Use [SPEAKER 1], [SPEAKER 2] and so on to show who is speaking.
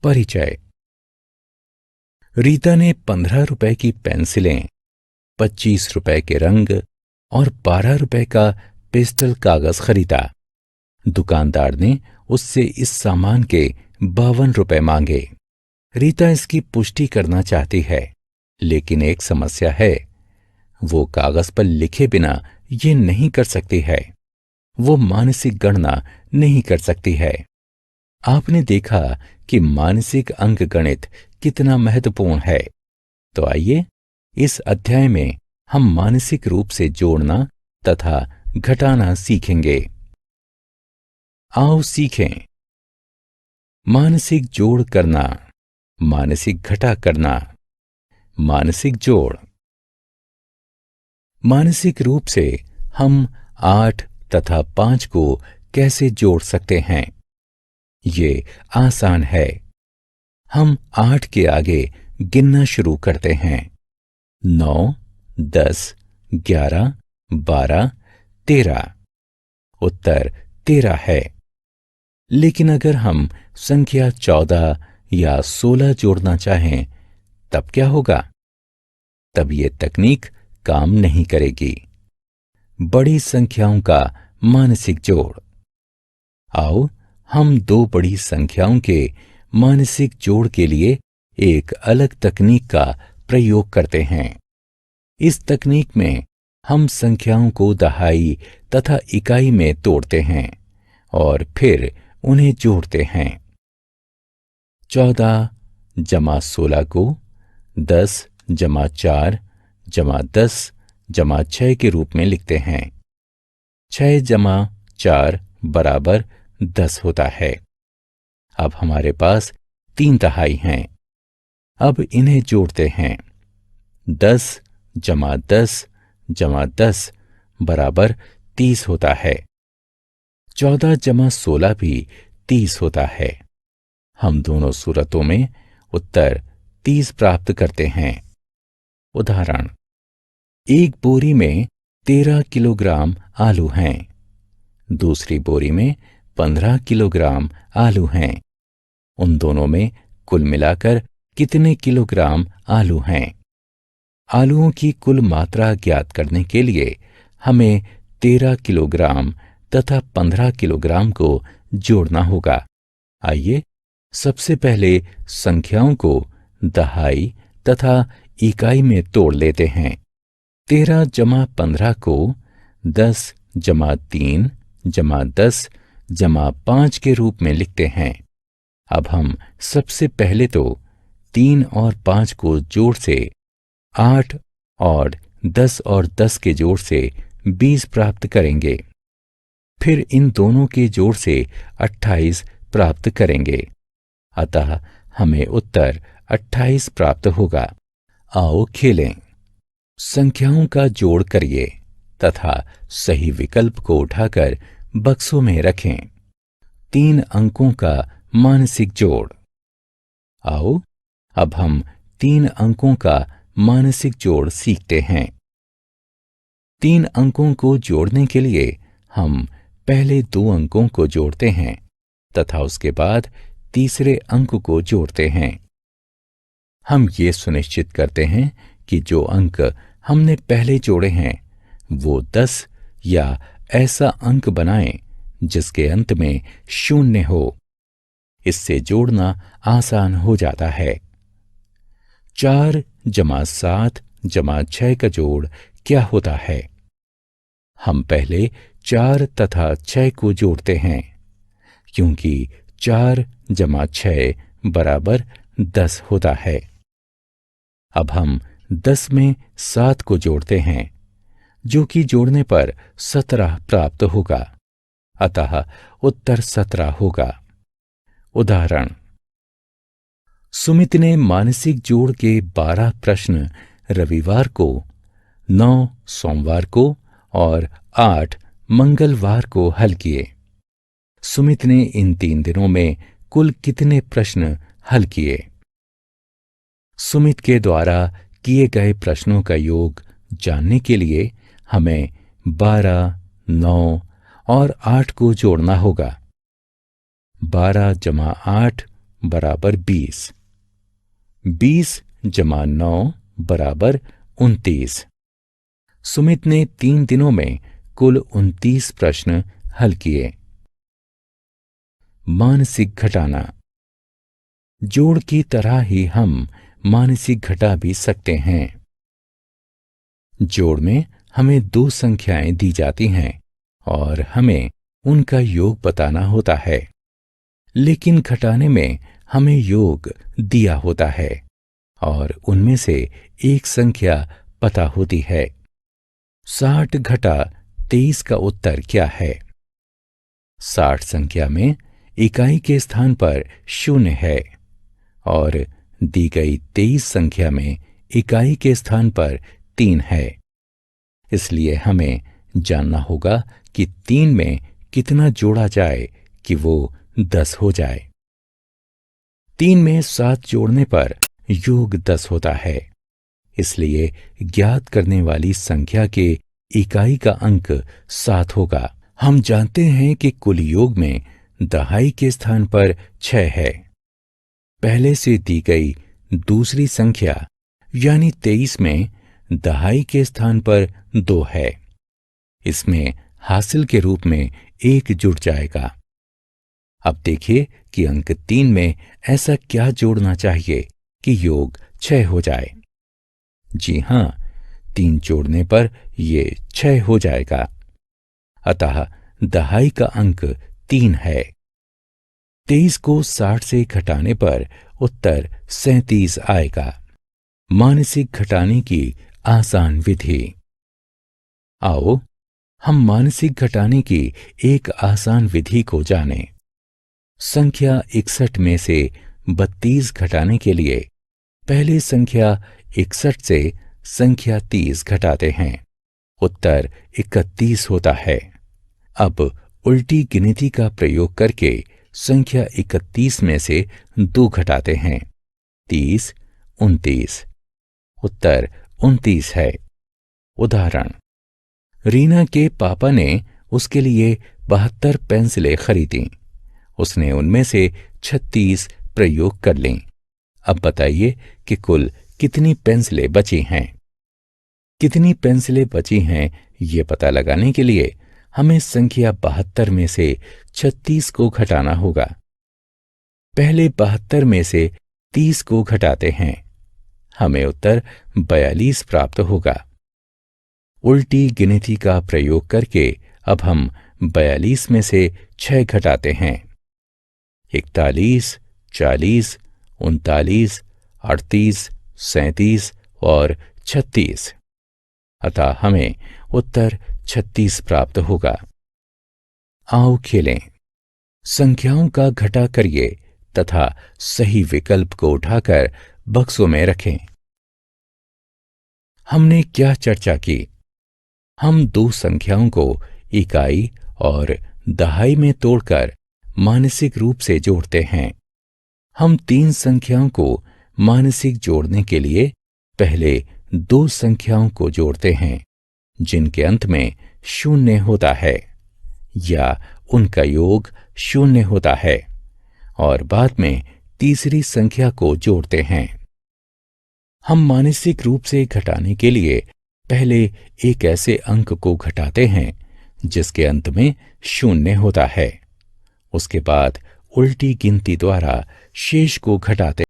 [SPEAKER 1] परिचय। रीता ने 15 रुपए की पेंसिलें, 25 रुपए के रंग और 12 रुपए का पेस्टल कागज खरीदा। दुकानदार ने उससे इस सामान के 52 रुपए मांगे। रीता इसकी पुष्टि करना चाहती है, लेकिन एक समस्या है। वो कागज पर लिखे बिना ये नहीं कर सकती है। वो मानसिक गणना नहीं कर सकती है। आपने देखा कि मानसिक अंकगणित कितना महत्वपूर्ण है। तो आइए इस अध्याय में हम मानसिक रूप से जोड़ना तथा घटाना सीखेंगे। आओ सीखें। मानसिक जोड़ करना, मानसिक घटा करना, मानसिक जोड़। मानसिक रूप से हम 8 तथा 5 को कैसे जोड़ सकते हैं? ये आसान है। हम 8 के आगे गिनना शुरू करते हैं। 9, 10, 11, 12, 13। उत्तर 13 है। लेकिन अगर हम संख्या 14 या 16 जोड़ना चाहें, तब क्या होगा? तब ये तकनीक काम नहीं करेगी। बड़ी संख्याओं का मानसिक जोड़। आओ हम दो बड़ी संख्याओं के मानसिक जोड़ के लिए एक अलग तकनीक का प्रयोग करते हैं। इस तकनीक में हम संख्याओं को दहाई तथा इकाई में तोड़ते हैं और फिर उन्हें जोड़ते हैं। 14 जमा 16 को 10 जमा 4 जमा 10 जमा 6 के रूप में लिखते हैं। 6 जमा 4 बराबर 10 होता है। अब हमारे पास 3 दहाई हैं। अब इन्हें जोड़ते हैं। 10 जमा 10 जमा 10 बराबर 30 होता है। 14 जमा 16 भी 30 होता है। हम दोनों सूरतों में उत्तर 30 प्राप्त करते हैं। उदाहरण, एक बोरी में 13 किलोग्राम आलू हैं। दूसरी बोरी में 15 किलोग्राम आलू हैं। उन दोनों में कुल मिलाकर कितने किलोग्राम आलू हैं? आलूओं की कुल मात्रा ज्ञात करने के लिए हमें 13 किलोग्राम तथा 15 किलोग्राम को जोड़ना होगा। आइए सबसे पहले संख्याओं को दहाई तथा इकाई में तोड़ लेते हैं। 13 जमा 15 को 10 जमा 3 जमा 10 जमा 5 के रूप में लिखते हैं। अब हम सबसे पहले तो 3 और 5 को जोड़ से 8 और 10 और 10 के जोड़ से 20 प्राप्त करेंगे। फिर इन दोनों के जोड़ से 28 प्राप्त करेंगे। अतः हमें उत्तर 28 प्राप्त होगा। आओ खेलें। संख्याओं का जोड़ करिए तथा सही विकल्प को उठाकर बक्सों में रखें। 3 अंकों का मानसिक जोड़। आओ अब हम 3 अंकों का मानसिक जोड़ सीखते हैं। 3 अंकों को जोड़ने के लिए हम पहले 2 अंकों को जोड़ते हैं तथा उसके बाद तीसरे अंक को जोड़ते हैं। हम ये सुनिश्चित करते हैं कि जो अंक हमने पहले जोड़े हैं वो 10 या ऐसा अंक बनाएं जिसके अंत में 0 हो। इससे जोड़ना आसान हो जाता है। 4 जमा 7 जमा 6 का जोड़ क्या होता है? हम पहले 4 तथा 6 को जोड़ते हैं, क्योंकि 4 जमा 6 बराबर 10 होता है। अब हम 10 में 7 को जोड़ते हैं, जो कि जोड़ने पर 17 प्राप्त होगा। अतः उत्तर 17 होगा। उदाहरण, सुमित ने मानसिक जोड़ के 12 प्रश्न रविवार को, 9 सोमवार को और 8 मंगलवार को हल किए। सुमित ने इन 3 दिनों में कुल कितने प्रश्न हल किए? सुमित के द्वारा किए गए प्रश्नों का योग जानने के लिए हमें 12, 9 और 8 को जोड़ना होगा। 12 जमा 8 बराबर 20। 20 जमा 9 बराबर 29। सुमित ने 3 दिनों में कुल 29 प्रश्न हल किए। मानसिक घटाना। जोड़ की तरह ही हम मानसिक घटा भी सकते हैं। जोड़ में हमें 2 संख्याएं दी जाती हैं और हमें उनका योग बताना होता है, लेकिन घटाने में हमें योग दिया होता है और उनमें से एक संख्या पता होती है। 60 घटा 23 का उत्तर क्या है? 60 संख्या में इकाई के स्थान पर 0 है और दी गई 23 संख्या में इकाई के स्थान पर 3 है। इसलिए हमें जानना होगा कि 3 में कितना जोड़ा जाए कि वो 10 हो जाए। 3 में 7 जोड़ने पर योग 10 होता है। इसलिए ज्ञात करने वाली संख्या के इकाई का अंक 7 होगा। हम जानते हैं कि कुल योग में दहाई के स्थान पर 6 है। पहले से दी गई दूसरी संख्या यानी 23 में दहाई के स्थान पर 2 है। इसमें हासिल के रूप में 1 जुड़ जाएगा। अब देखिए कि अंक 3 में ऐसा क्या जोड़ना चाहिए कि योग 6 हो जाए। जी हां, 3 जोड़ने पर ये 6 हो जाएगा। अतः दहाई का अंक 3 है। 23 को 60 से घटाने पर उत्तर 37 आएगा। मानसिक घटाने की आसान विधि। आओ हम मानसिक घटाने की एक आसान विधि को जानें। संख्या 61 में से 32 घटाने के लिए पहले संख्या 61 से संख्या 30 घटाते हैं। उत्तर 31 होता है। अब उल्टी गिनती का प्रयोग करके संख्या 31 में से 2 घटाते हैं। 30, 29। उत्तर 29 है। उदाहरण, रीना के पापा ने उसके लिए 72 पेंसिलें खरीदी। उसने उनमें से 36 प्रयोग कर लीं। अब बताइए कि कुल कितनी पेंसिलें बची हैं। कितनी पेंसिलें बची हैं ये पता लगाने के लिए हमें संख्या 72 में से 36 को घटाना होगा। पहले 72 में से 30 को घटाते हैं। हमें उत्तर 42 प्राप्त होगा। उल्टी गिनती का प्रयोग करके अब हम 42 में से 6 घटाते हैं। 41, 40, 39, 38, 37 और 36। अतः हमें उत्तर 36 प्राप्त होगा। आओ खेलें। संख्याओं का घटा करिए तथा सही विकल्प को उठाकर बक्सों में रखें। हमने क्या चर्चा की? हम 2 संख्याओं को इकाई और दहाई में तोड़कर मानसिक रूप से जोड़ते हैं। हम 3 संख्याओं को मानसिक जोड़ने के लिए पहले 2 संख्याओं को जोड़ते हैं जिनके अंत में 0 होता है या उनका योग 0 होता है और बाद में तीसरी संख्या को जोड़ते हैं। हम मानसिक रूप से घटाने के लिए पहले एक ऐसे अंक को घटाते हैं जिसके अंत में 0 होता है। उसके बाद उल्टी गिनती द्वारा शेष को घटाते